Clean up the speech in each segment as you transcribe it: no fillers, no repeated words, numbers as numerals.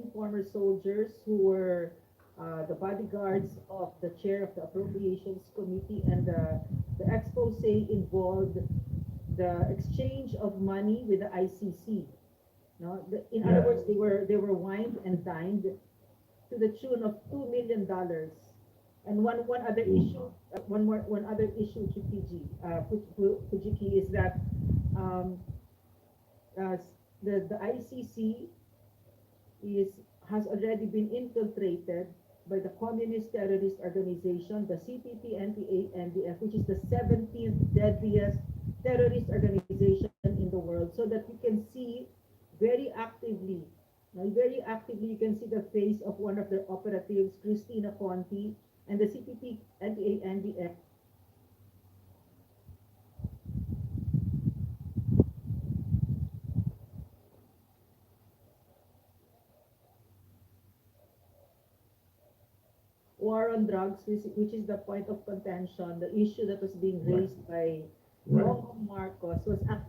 7 former soldiers who were the bodyguards of the chair of the Appropriations Committee, and the expose involved the exchange of money with the ICC. No, in other words, they were wined and dined to the tune of $2 million. And one other issue, one other issue, Fujiki, is that um, the ICC has already been infiltrated by the communist terrorist organization, the CPP-NPA-NDF, which is the 17th deadliest terrorist organization in the world, so that you can see very actively, you can see the face of one of their operatives, Christina Conti, and the CPP-NPA-NDF. War on drugs, which is the point of contention, the issue that was being raised by Bongbong Marcos,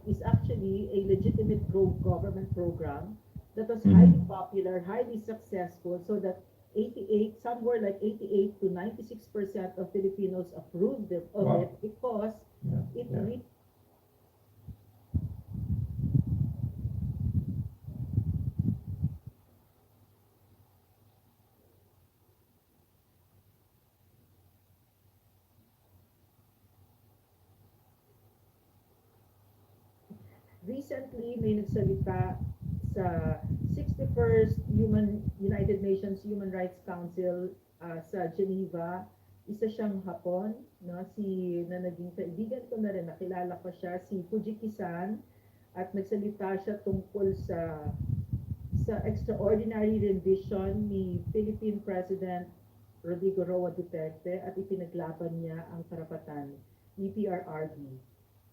is actually a legitimate government program that was highly popular, highly successful, so that somewhere like 88 to 96% of Filipinos approved of it, because it reached. Recently, may nagsalita sa 61st United Nations Human Rights Council sa Geneva. Isa siyang Hapon, no? Na naging kaibigan ko na rin, nakilala ko siya, si Fujiki-san, at nagsalita siya tungkol sa extraordinary rendition ni Philippine President Rodrigo Roa Duterte, at ipinaglaban niya ang karapatan ni PRRD.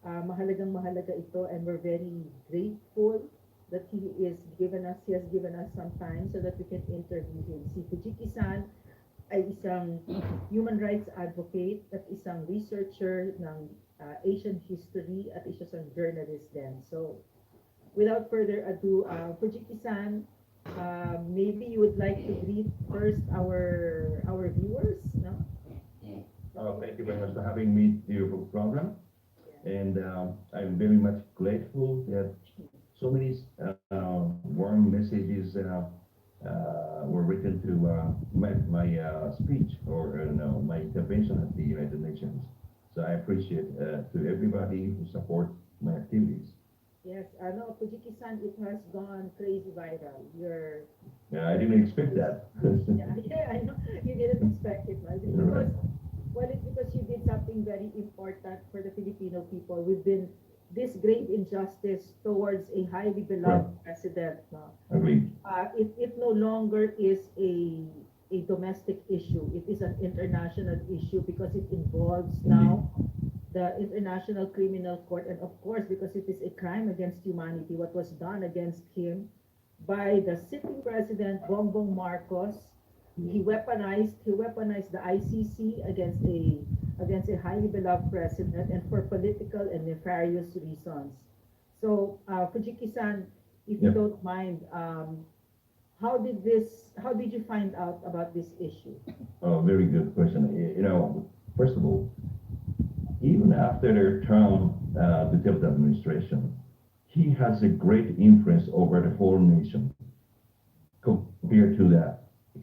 Mahalaga ito, and we're very grateful that he has given us some time so that we can interview him. Si Fujiki-san ay isang human rights advocate at isang researcher ng Asian history, at isa siyang journalist din. So, without further ado, Fujiki-san, maybe you would like to greet first our viewers, no? Thank you very much for having me to your program. And I'm very much grateful that so many warm messages were written to my speech, or my intervention at the United Nations. So I appreciate to everybody who support my activities. Yes, no, Fujiki-san, it has gone crazy viral. I didn't expect that. yeah, I know you didn't expect it, right? It's because you did something very important for the Filipino people. We've been this great injustice towards a highly beloved president. No? Agreed. It no longer is a domestic issue. It is an international issue, because it involves now the International Criminal Court, and of course, because it is a crime against humanity, what was done against him by the sitting president Bongbong Marcos. He weaponized the ICC against a highly beloved president, and for political and nefarious reasons. So, Fujiki-san, if you don't mind, how did you find out about this issue? Oh, very good question. First of all, even after their term, the Duterte administration, he has a great influence over the whole nation compared to the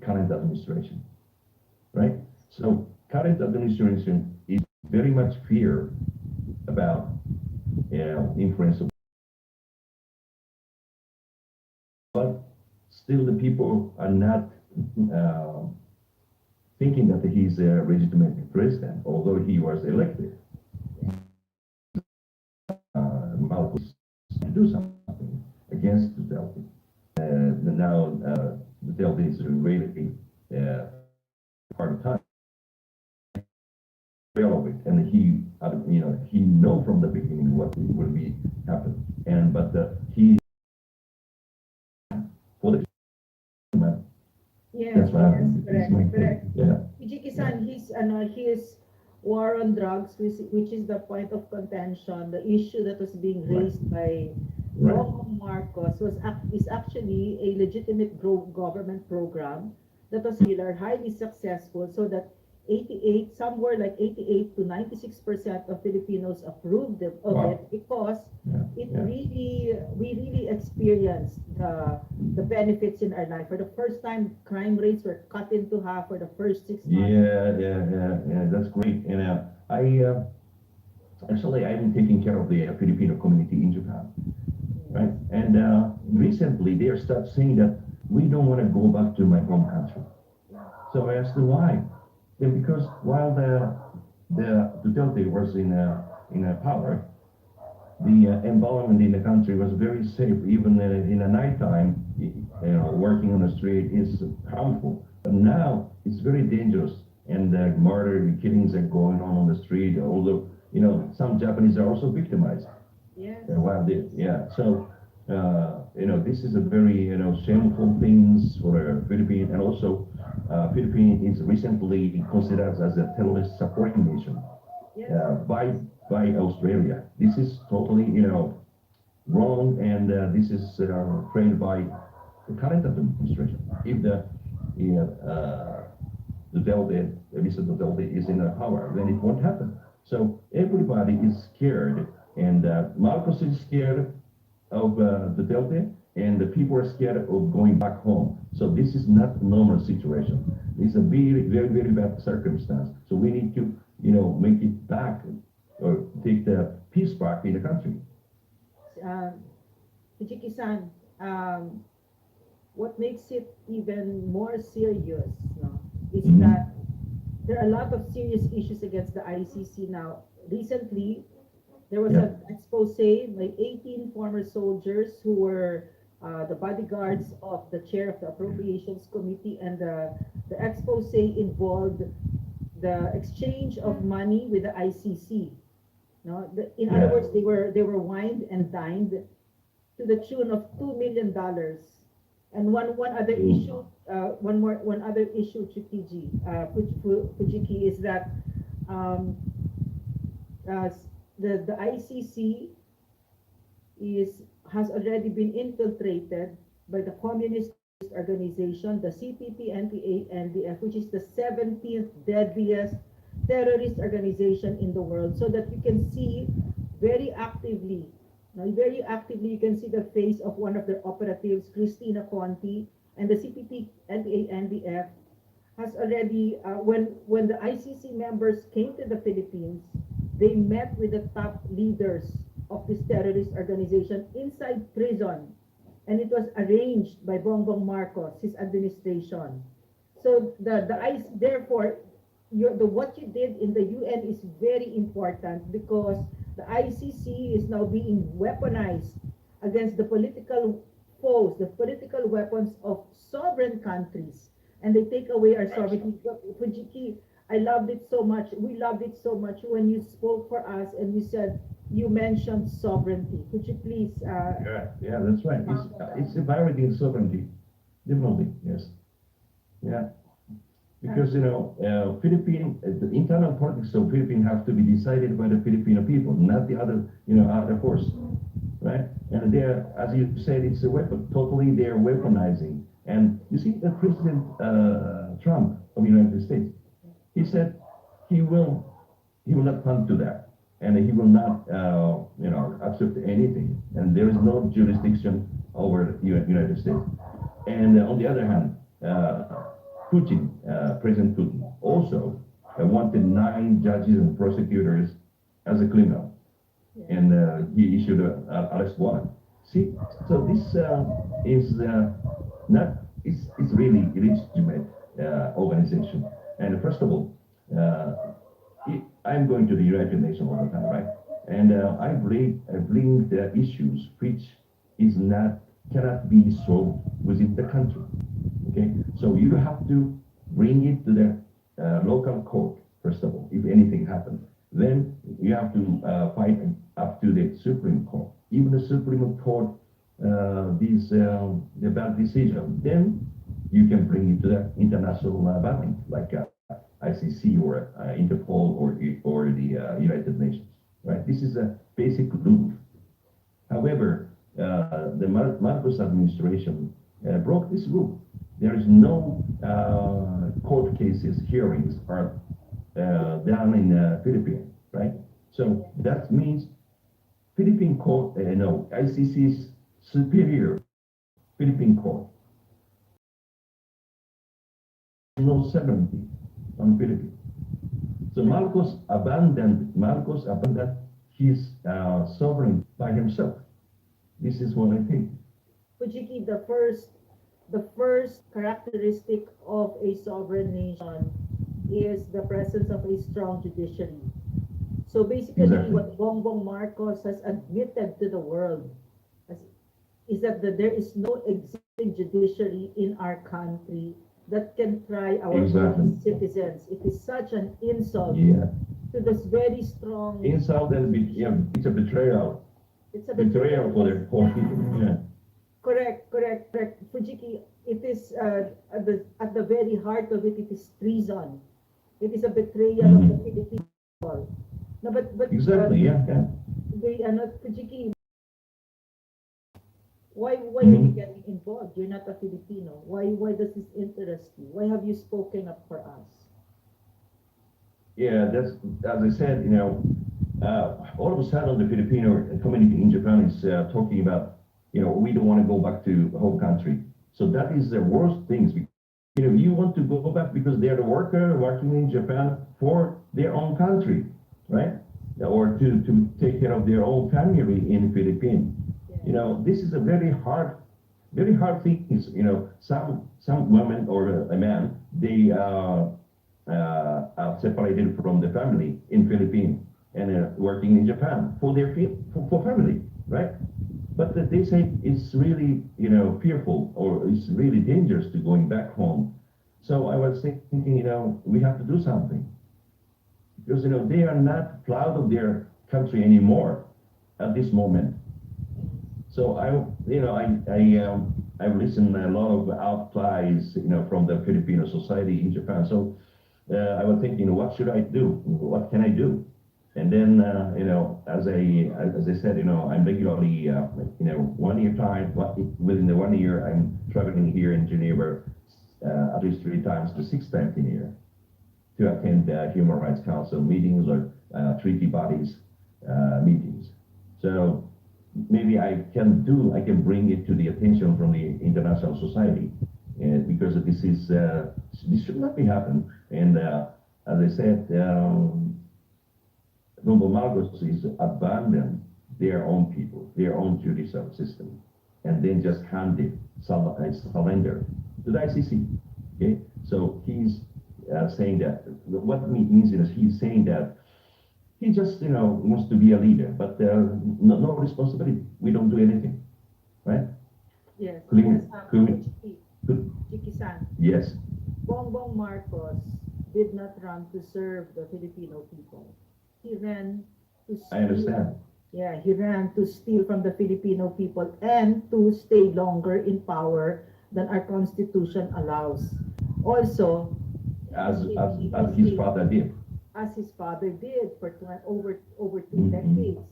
current administration, right? So current administration is very much fear about influence of, but still the people are not thinking that he's a legitimate president, although he was elected. Marcos to do something against Duterte. Now Duterte is really hard time of it, and he know from the beginning what will be happen, but he for the yes, correct. Yeah. Fujiki-san, his war on drugs, which is the point of contention, the issue that was being raised by Right. Bongbong Marcos is actually a legitimate government program that was highly successful, so that 88, somewhere like 88 to 96% of Filipinos approved of Wow. it, because Yeah. it Yeah. we really experienced the benefits in our life. For the first time, crime rates were cut into half for the first 6 months. Yeah. That's great. And I actually I'm taking care of the Filipino community in Japan, right? And recently they are start saying that we don't want to go back to my home country. So I asked them why. Then because while the Duterte was in a power, the environment in the country was very safe. Even in the nighttime, working on the street is harmful. But now it's very dangerous, and murder and killings are going on the street. Although some Japanese are also victimized. Yes. While so this is a very shameful things for Philippines, and also Philippines is recently considered as a terrorist supporting nation Yes. By Australia. This is totally wrong, and this is framed by the current administration. If the Duterte, Mr. Duterte is in power, then it won't happen. So everybody is scared, and Marcos is scared of the Duterte, and the people are scared of going back home. So this is not a normal situation. It's a very bad circumstance. So we need to, make it back, or take the peace back in the country. Fujiki-san, what makes it even more serious, no, is Mhm. that there are a lot of serious issues against the ICC now. Recently, there was Yeah. an expose by 18 former soldiers who were the bodyguards of the chair of the Appropriations Committee, and the expose involved the exchange of money with the ICC. No, in other Yeah. words, they were wined and dined to the tune of $2 million. And one other Mm. issue, one other issue, Fujiki, is that um, the ICC has already been infiltrated by the communist organization, the CPP-NPA-NDF, which is the 17th deadliest terrorist organization in the world. So that you can see very actively, you can see the face of one of their operatives, Christina Conti, and the CPP-NPA-NDF has already, when the ICC members came to the Philippines, they met with the top leaders of this terrorist organization inside prison, and it was arranged by Bongbong Marcos, his administration. So the ICE, therefore, what you did in the UN is very important, because the ICC is now being weaponized against the political foes, the political weapons of sovereign countries, and they take away our sovereignty. Fujiki, I loved it so much. We loved it so much when you spoke for us and you mentioned sovereignty. Could you please? Yeah, that's right. It's violating sovereignty, definitely. Yes. Yeah. Because the internal politics of Philippines have to be decided by the Filipino people, not the other force, right? And they're, as you said, it's a weapon. Totally, they're weaponizing. And you see, the President Trump of the United States, he said he will not come to that, and he will not accept anything. And there is no jurisdiction over the United States. And on the other hand, President Putin, also wanted 9 judges and prosecutors as a criminal, and he issued an arrest warrant. See, so this is not, it's really illegitimate organization. And first of all, I'm going to the United Nations all the time, right? And I bring the issues which cannot be solved within the country. Okay, so you have to bring it to the local court first of all. If anything happens, then you have to fight up to the Supreme Court. Even the Supreme Court, the bad decision, then you can bring it to the international body like ICC or Interpol or the United Nations. Right? This is a basic rule. However, the Marcos administration broke this rule. There is no court cases, hearings are done in Philippines, right? So that means Philippine court, no, ICC's superior Philippine court, no sovereignty on Philippines. So Marcos abandoned his sovereignty by himself. This is what I think. Fujiki, the first characteristic of a sovereign nation is the presence of a strong judiciary. So basically, Exactly. what Bongbong Marcos has admitted to the world as- is that there is no existing judiciary in our country that can try our Exactly. own citizens. It is such an insult Yeah. to this very strong. Insult and yeah, it's a betrayal. It's a Betrayal for betrayal. the poor people. Yeah. Correct. Fujiki, it is at the very heart of it, it is treason. It is a betrayal of the Philippine people. No, but Exactly. Yeah. Yeah. they are not Fujiki. Why are you Mhm. getting involved? You're not a Filipino. Why does this interest you? Why have you spoken up for us? Yeah, that's as I said. All of a sudden the Filipino community in Japan is talking about, we don't want to go back to home country. So that is the worst things. You want to go back because they're the worker working in Japan for their own country, right? Or to take care of their own family in Philippines. This is a very hard thing. Some women or a man, they are separated from the family in Philippines and working in Japan for their for family, right? But they say it's really, fearful or it's really dangerous to going back home. So I was thinking, we have to do something because, they are not proud of their country anymore at this moment. So I've listened a lot of outcries, from the Filipino society in Japan. So I was thinking, what should I do? What can I do? And then, as I said, I'm regularly, 1 year time, within the 1 year, I'm traveling here in Geneva at least 3 times to 6 times in a year to attend Human Rights Council meetings or treaty bodies meetings. So maybe I can bring it to the attention from the international society, because this should not be happen. And as I said, Noble Marcos is abandon their own people, their own judicial system, and then just surrender to the ICC. Okay, so he's saying that what it means is he's saying that he just wants to be a leader, but no responsibility. We don't do anything, right? Yes, Clean, clean, Fujiki, clean. Fujiki-san. Yes, Bongbong Marcos did not run to serve the Filipino people. He ran to I understand. Yeah, he ran to steal from the Filipino people and to stay longer in power than our constitution allows. Also, As his father did. as his father did for over two Mhm. decades.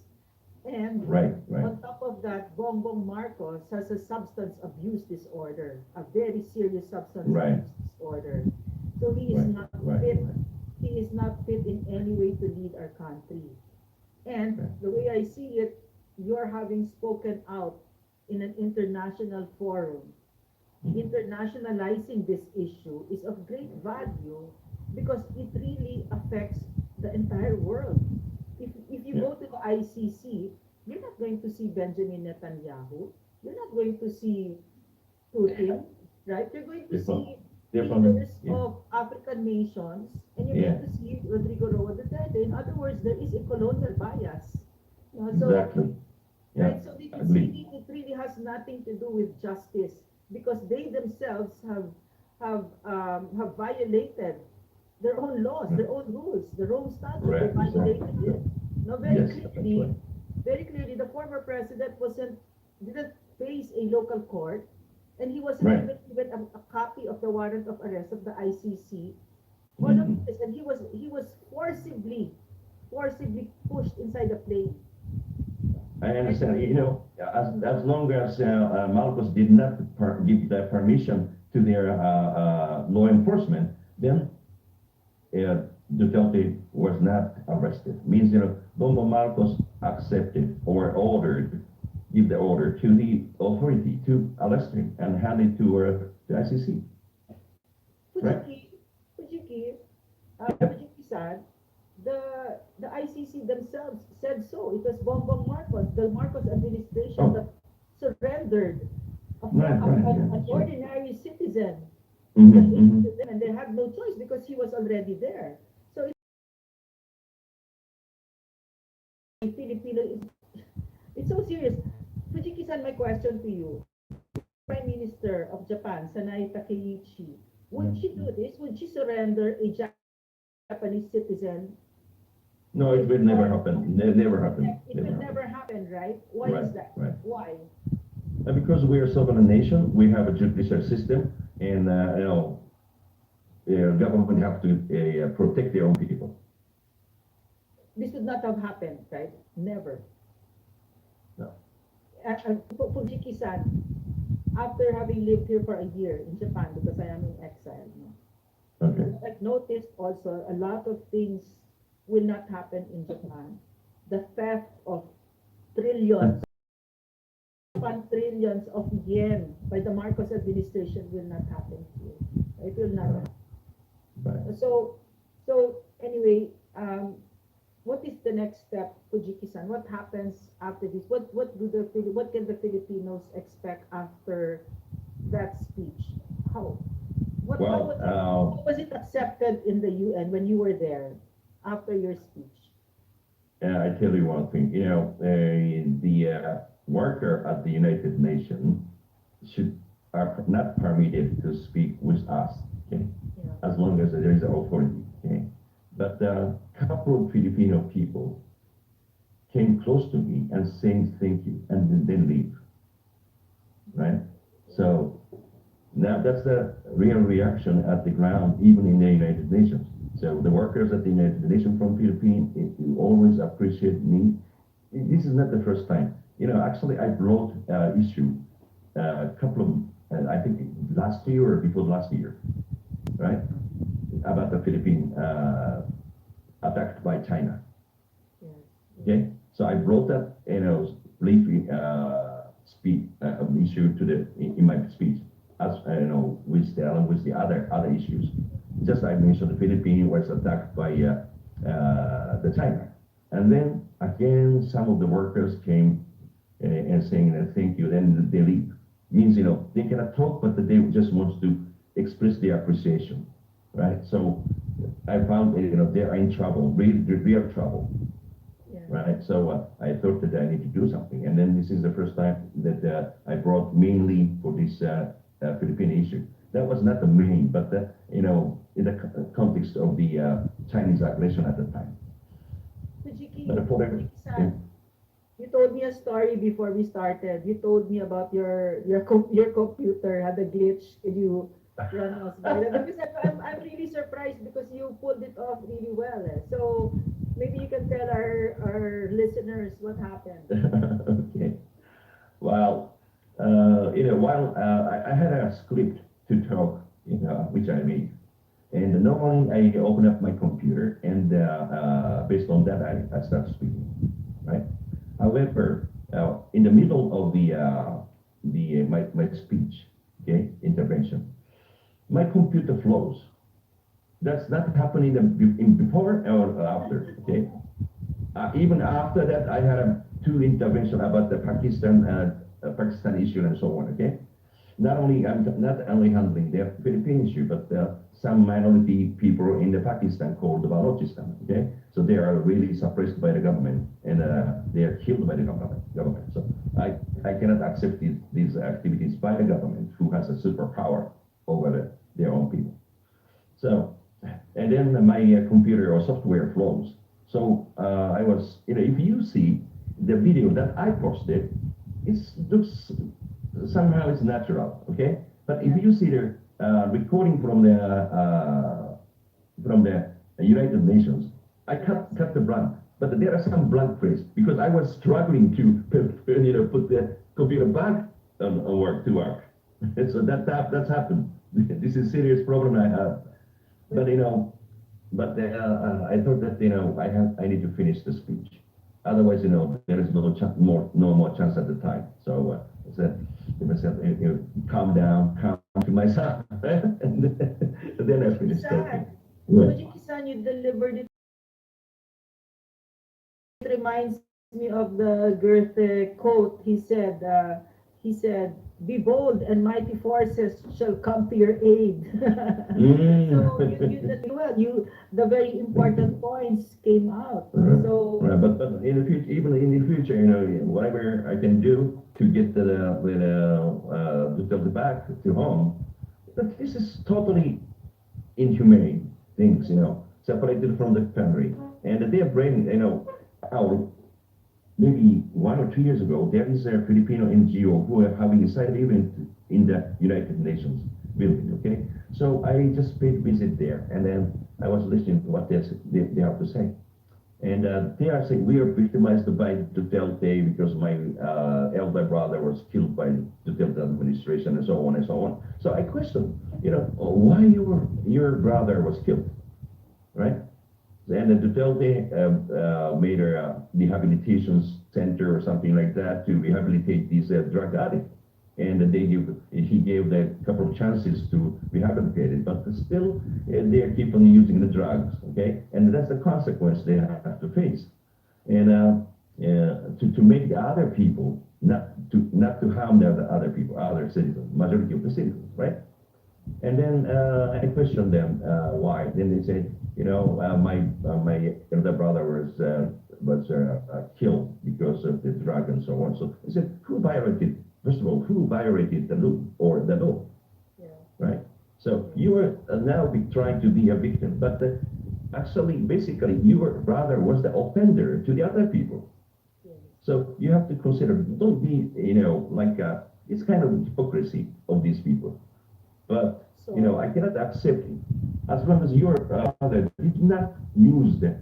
And Right. on top of that, Bongbong Marcos has a substance abuse disorder, a very serious substance Right. abuse disorder. So he is not Right. fit. He is not fit in any way to lead our country. And the way I see it, you're having spoken out in an international forum. Internationalizing this issue is of great value because it really affects the entire world. If you go to the ICC, you're not going to see Benjamin Netanyahu. You're not going to see Putin, right? You're going to see leaders of African nations, and you're going to see Rodrigo Roa Duterte. In other words, there is a colonial bias. So Exactly. Yeah. right, so it really has nothing to do with justice because they themselves have violated their own laws, their own rules, their own statutes. They Right, violated exactly. it. Now, Yes, that's right. very clearly, the former president didn't face a local court, and he wasn't Right. even given a copy of the warrant of arrest of the ICC. All of Mhm. this, and he was forcibly pushed inside the plane. I understand. As long as Marcos did not give the permission to their law enforcement, then Duterte was not arrested. Means Bongbong Marcos accepted or give the order to the authority to arrest him and hand it to the ICC. Right. Fujiki, Fujiki-san, the ICC themselves said so. It was Bongbong Marcos, the Marcos administration that surrendered an ordinary citizen. And they had no choice because he was already there. So it's so serious. Fujiki-san, my question to you. Prime Minister of Japan, SANIB PEERSA, would she do this? Would she surrender a Japanese citizen? No, it will never happen. Never happen. It will never happen, right? Why is that? Right. Why? Because we are a sovereign nation, we have a judicial system, and government have to protect their own people. This would not have happened, right? Never. No. Fujiki-san, after having lived here for a year in Japan, because I am in exile, Okay. I've noticed also a lot of things will not happen in Japan. The theft of trillions, trillions of yen by the Marcos administration will not happen here. It will not happen. Right. So anyway, what is the next step, Fujiki-san? What happens after this? What can the Filipinos expect after that speech? How was it accepted in the UN when you were there after your speech? I tell you one thing. The worker at the United Nations are not permitted to speak with us. Okay, as long as there is an authority. Okay. But a couple of Filipino people came close to me and saying thank you and then leave. Right? So now that's the real reaction at the ground, even in the United Nations. So the workers at the United Nations from Philippines, you always appreciate me. This is not the first time. Actually I brought issue a couple of, I think last year or before last year, right? About the Philippine attacked by China. Okay, so I brought that briefly speak issue to in my speech, as with the other issues. Just I mentioned the Philippines was attacked by the China, and then again some of the workers came and saying thank you. Then they leave. Means they cannot talk, but they just want to express their appreciation. Right, so I found they are in trouble, real trouble. Right, so I thought that I need to do something, and then this is the first time that I brought mainly for this Philippine issue. That was not the main, but in the context of the Chinese aggression at the time. You told me a story before we started. You told me about your computer had a glitch. Can you run us by that? Because I'm really surprised because you pulled it off really well. So maybe you can tell our listeners what happened. Okay. Well, while I had a script to talk, which I made, and normally I open up my computer and based on that I start speaking, right? However, in the middle of my speech, okay, intervention, my computer flows. That's not happening in before or after. Okay. Even after that, I had two interventions about the Pakistan issue and so on. Okay. I'm not only handling the Philippine issue, but some minority people in the Pakistan called the Balochistan. Okay. So they are really suppressed by the government and they are killed by the government. So I cannot accept these activities by the government who has a superpower over their own people. So, and then my computer or software flows. So I was, if you see the video that I posted, it looks somehow it's natural, okay? But if you see the recording from the United Nations, I cut the blank But there are some blank phrase because I was struggling to put the computer back on work to work. So that's happened. This is serious problem I have. But I thought that I need to finish the speech. Otherwise, there is no more chance at the time. So I said to myself, calm down, calm to myself, and then I finished talking. Sad. Yeah. Kisan, you delivered it. It reminds me of the Goethe quote. He said, "Be bold, and mighty forces shall come to your aid." So you did well. The very important points came out. So Right, but in the future, even in the future, whatever I can do to get the back to home, but this is totally inhumane things, separated from the family, and they are bringing, out. Maybe 1 or 2 years ago, there is a Filipino NGO who are having a side event in the United Nations building, okay? So I just paid visit there, and then I was listening to what they have to say. And they are saying, we are victimized by Duterte because my elder brother was killed by Duterte administration and so on and so on. So I questioned, why your brother was killed, right? And the Duterte made a rehabilitation center or something like that to rehabilitate these drug addicts. And he gave them a couple of chances to rehabilitate it, but still they keep on using the drugs, okay? And that's the consequence they have to face. And to make the other people, not to harm the other people, other citizens, majority of the citizens, right? And then I questioned them why. Then they said, my elder brother was killed because of the drug and so on. So I said, who violated? First of all, who violated the law or the law? yeah. Right. So you are now trying to be a victim, but actually, basically, your brother was the offender to the other people. Yeah. So you have to consider. Don't be, it's kind of hypocrisy of these people. But So I cannot accept it. As long as your brother did not use the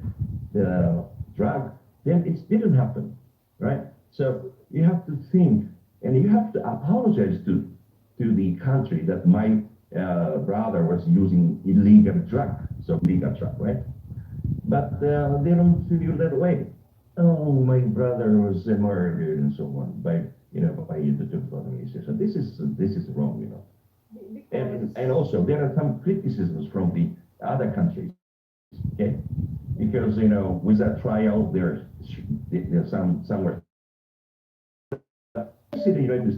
drug, then it didn't happen, right? So you have to think, and you have to apologize to the country that my brother was using illegal drug, right? But they don't feel that way. Oh, my brother was murdered and so on by the Duterte administration. So this is wrong, because And also, there are some criticisms from the other countries, okay? Because, with that trial, there's somewhere. See the United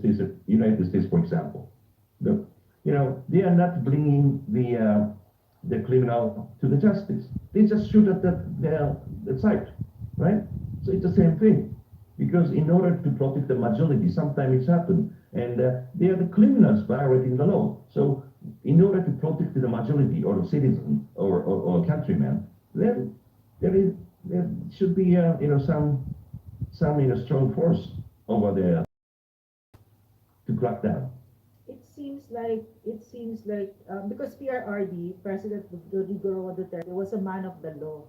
States, for example. They are not bringing the criminal to the justice. They just shoot at the site, right? So it's the same thing. Because in order to protect the majority, sometimes it's happened, and they are the criminals violating the law. So in order to protect the majority or the citizen or countryman, then there should be some strong force over there to crack down. it seems like because PRRD, President Rodrigo Duterte, was a man of the law.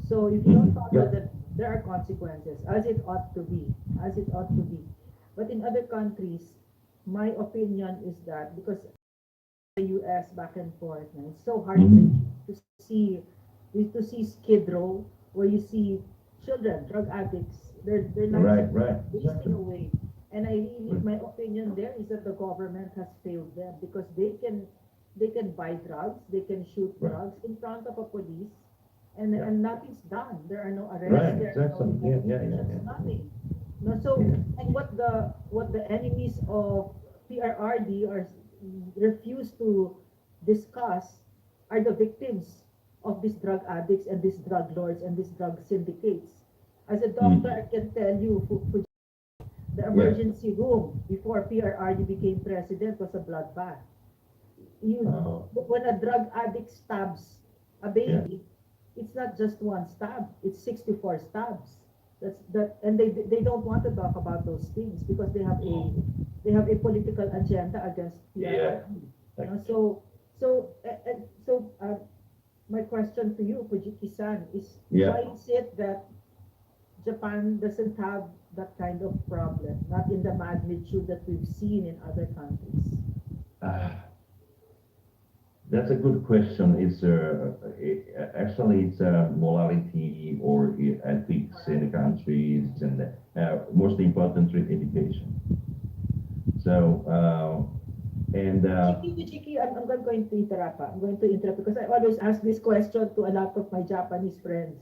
So if you don't follow Yeah. that, there are consequences, as it ought to be, But in other countries, my opinion is that because the U.S. back and forth, and it's so heartbreaking to see Skid Row, where you see children, drug addicts, their lives Right. wasting away. And my opinion there is that the government has failed them because they can buy drugs, they can shoot Right. drugs in front of a police, Yeah. and nothing's done. There are no arrests. Right, There are exactly. no Yeah. investigations, nothing. No, so Yeah. and what the enemies of PRRD refuse to discuss are the victims of these drug addicts and these drug lords and these drug syndicates. As a doctor, I can tell you, for the emergency room before PRRD became president was a bloodbath. When a drug addict stabs a baby, it's not just one stab; it's 64 stabs. And they don't want to talk about those things because they have a political agenda against PRRD. Yeah. So my question to you, Fujiki-san, is Yeah. why is it that Japan doesn't have that kind of problem, not in the magnitude that we've seen in other countries? Ah, that's a good question. Actually it's morality or ethics in the countries, and most importantly education. So and Chiki, I'm going to interrupt. I'm going to interrupt because I always ask this question to a lot of my Japanese friends.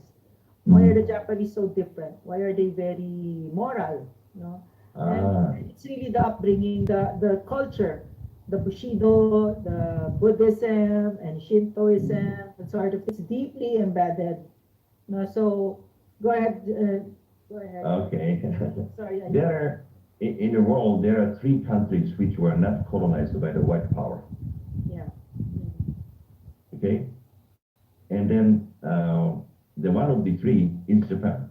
Why are the mhm. Japanese so different? Why are they very moral? And Ah, it's really the upbringing, the culture, the Bushido, the Buddhism and mhm. Shintoism, and sort of it's deeply embedded. So go ahead, go ahead. Okay. Sorry, I There are, in the world, there are three countries which were not colonized by the white power. yeah. Mm, Okay, and then the one of the three is Japan.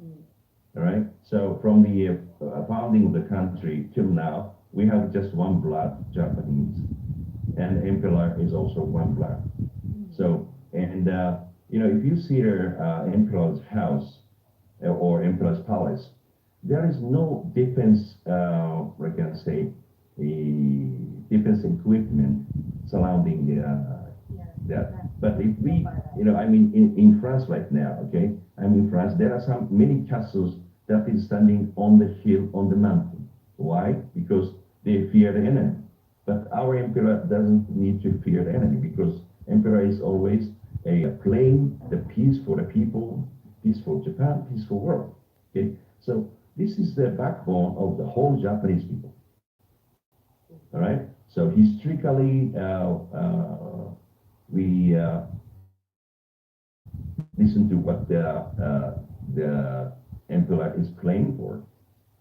mm, All right. So from the founding of the country till now, we have just one blood, Japanese, and emperor is also one blood. mm, So and if you see their emperor's house or emperor's palace, there is no defense, I can say, the defense equipment surrounding yeah. that. Not, But if no we, para. I mean, in France right now, okay, I'm in France, there are some many castles that is standing on the hill, on the mountain. Why? Because they fear the enemy. But our emperor doesn't need to fear the enemy because emperor is always playing the peace for the people, peace for Japan, peace for world. Okay, so this is the backbone of the whole Japanese people. All right. So historically, we listen to what the emperor is playing for,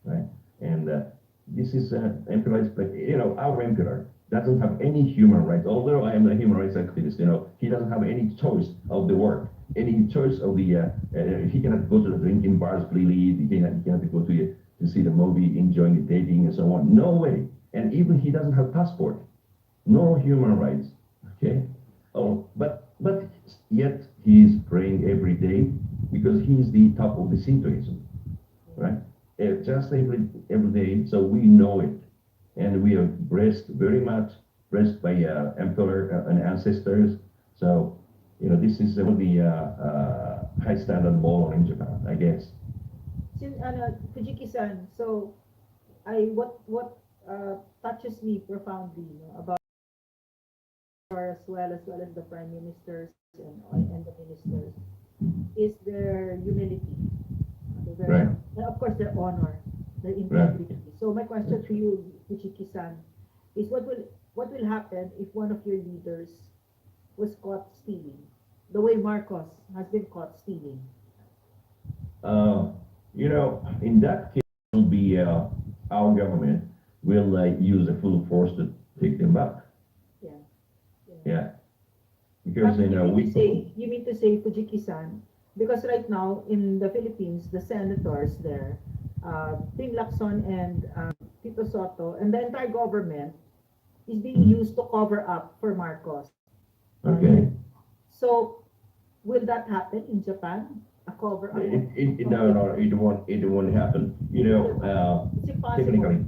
right? And this is emperor is our emperor doesn't have any human rights. Although I am a human rights activist, he doesn't have any choice of the work, any choice of the. He cannot go to the drinking bars freely. He cannot go to see the movie, enjoying the dating and so on. No way. And even he doesn't have passport. No human rights. Okay. Oh, but yet he is praying every day because he is the top of the situation, right? Just every day, so we know it, and we are blessed very much, blessed by emperor and ancestors. So this is one of the high standard model in Japan, I guess. Fujiki-san, so what touches me profoundly, about as well as the prime ministers and the ministers is their humility, their Right, and of course their honor, their right. integrity. So my question That's to you, Fujiki-san, is what will happen if one of your leaders was caught stealing, the way Marcos has been caught stealing? Uh, in that case, will be our government will use the full force to take them back. Yeah, yeah. Yeah, because You mean to we. say, Fujiki-san, because right now in the Philippines, the senators there, Tim Lacson and Tito Soto, and the entire government is being used to cover up for Marcos. Okay. So, will that happen in Japan? A cover up No, no, it won't happen. it's impossible. Technically,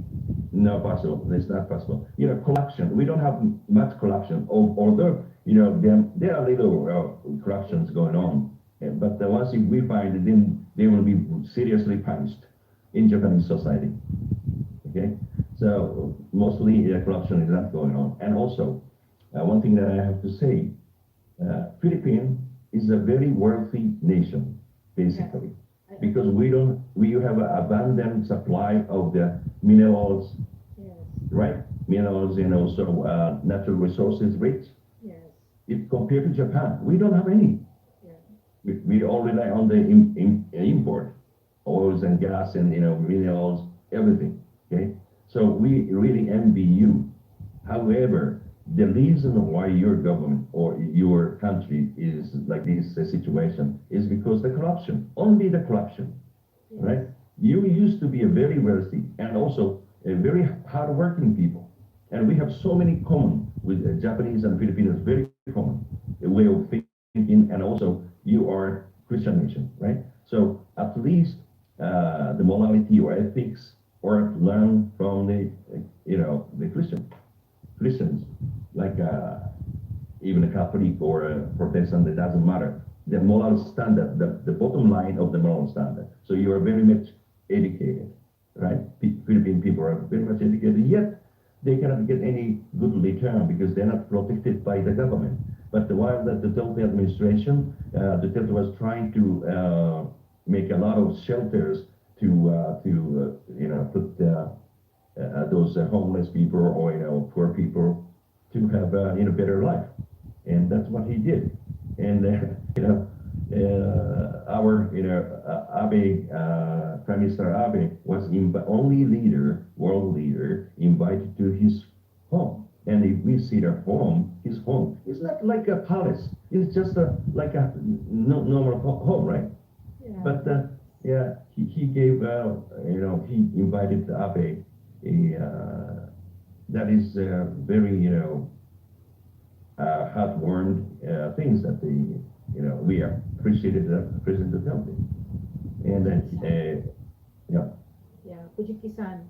not possible. It's not possible. Corruption. We don't have much corruption. Although, there are little corruptions going on. But the ones if we find, then they will be seriously punished in Japanese society. Okay? So, mostly corruption is not going on. And also, one thing that I have to say, Philippines is a very wealthy nation, Yes. basically, I because agree. we have an abundant supply of the minerals, Yes. right? Minerals and also natural resources rich. Yes. If compared to Japan, we don't have any. Yeah. We all rely on the import, oils and gas and minerals, everything. Okay, so we really envy you. However, the reason why your government or your country is like this situation is because the corruption, only the corruption, Yes. right? You used to be a very wealthy and also a very hardworking people, and we have so many common with Japanese and Filipinos, very common a way of thinking, and also you are Christian nation, right? So at least the morality or ethics or learn from the, the Christians, like even a Catholic or a Protestant, it doesn't matter. The moral standard, the bottom line of the moral standard. So you are very much educated, right? Philippine people are very much educated, yet they cannot get any good return because they're not protected by the government. But while the Duterte administration, Duterte was trying to make a lot of shelters to put those homeless people or poor people to have better life, and that's what he did. And our Abe, Prime Minister Abe was the only world leader invited to his home. And if we see their home, his home, it's not like a palace. It's just like a normal home, right? Yeah. But he gave, he invited Abe that is very, heartwarming things that we appreciated President Duterte. And Yeah, Pujikisan.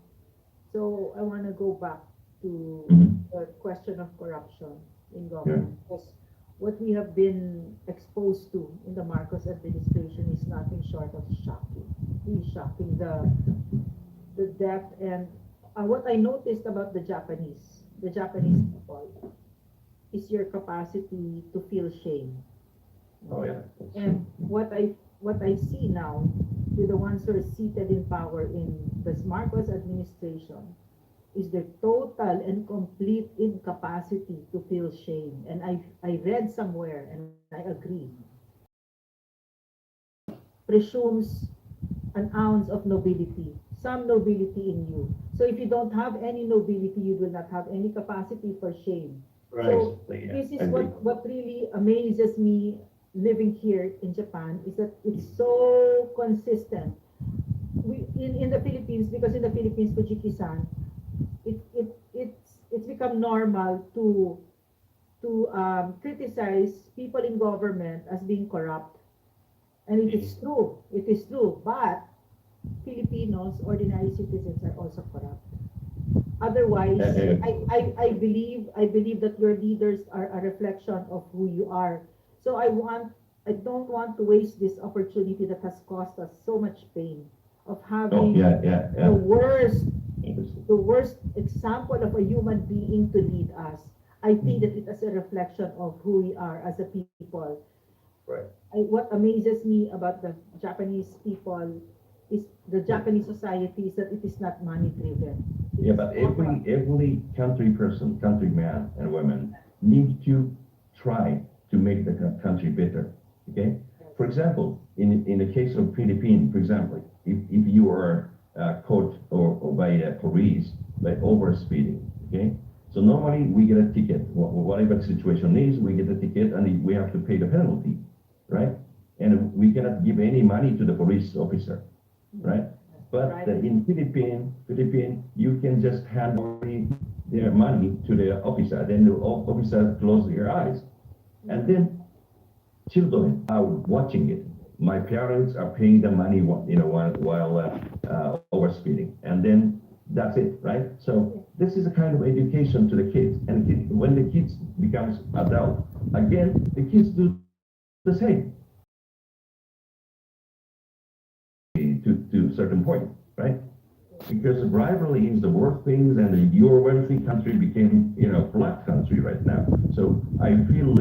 So I want to go back to the question of corruption in government, because what we have been exposed to in the Marcos administration is nothing short of shocking. Really shocking, the depth. And what I noticed about the Japanese people is your capacity to feel shame. oh yeah. And what I see now with the ones who are seated in power in the Marcos administration is the total and complete incapacity to feel shame. And I read somewhere, and I agree, presumes an ounce of nobility, some nobility in you. So if you don't have any nobility, you will not have any capacity for shame. Right. So Yeah, this is I agree. what really amazes me living here in Japan, is that it's so consistent. In the Philippines, because in the Philippines, Fujiki-san, it's become normal to criticize people in government as being corrupt. And it is true, but Filipinos, ordinary citizens, are also corrupt. Otherwise, I believe that your leaders are a reflection of who you are. So I don't want to waste this opportunity that has cost us so much pain of having the worst example of a human being to lead us. I think that it is a reflection of who we are as a people. Right. What amazes me about the Japanese people is the Japanese society is that it is not money driven. Yeah, but every country man and woman need to try to make the country better. Okay. For example, in the case of Philippines, for example, if you are caught or by police by overspeeding, okay. So normally we get a ticket. Whatever the situation is, we get a ticket and we have to pay the penalty, right? And we cannot give any money to the police officer, right? But in Philippines, you can just hand over their money to the officer. Then the officer closes their eyes, and then children are watching it. My parents are paying the money, while overspeeding, and then that's it, right? So this is a kind of education to the kids, and when the kids becomes adult, again, the kids do the same to a certain point, right? Because bribery is the worst thing, and your wealthy country became, flat country right now. So I feel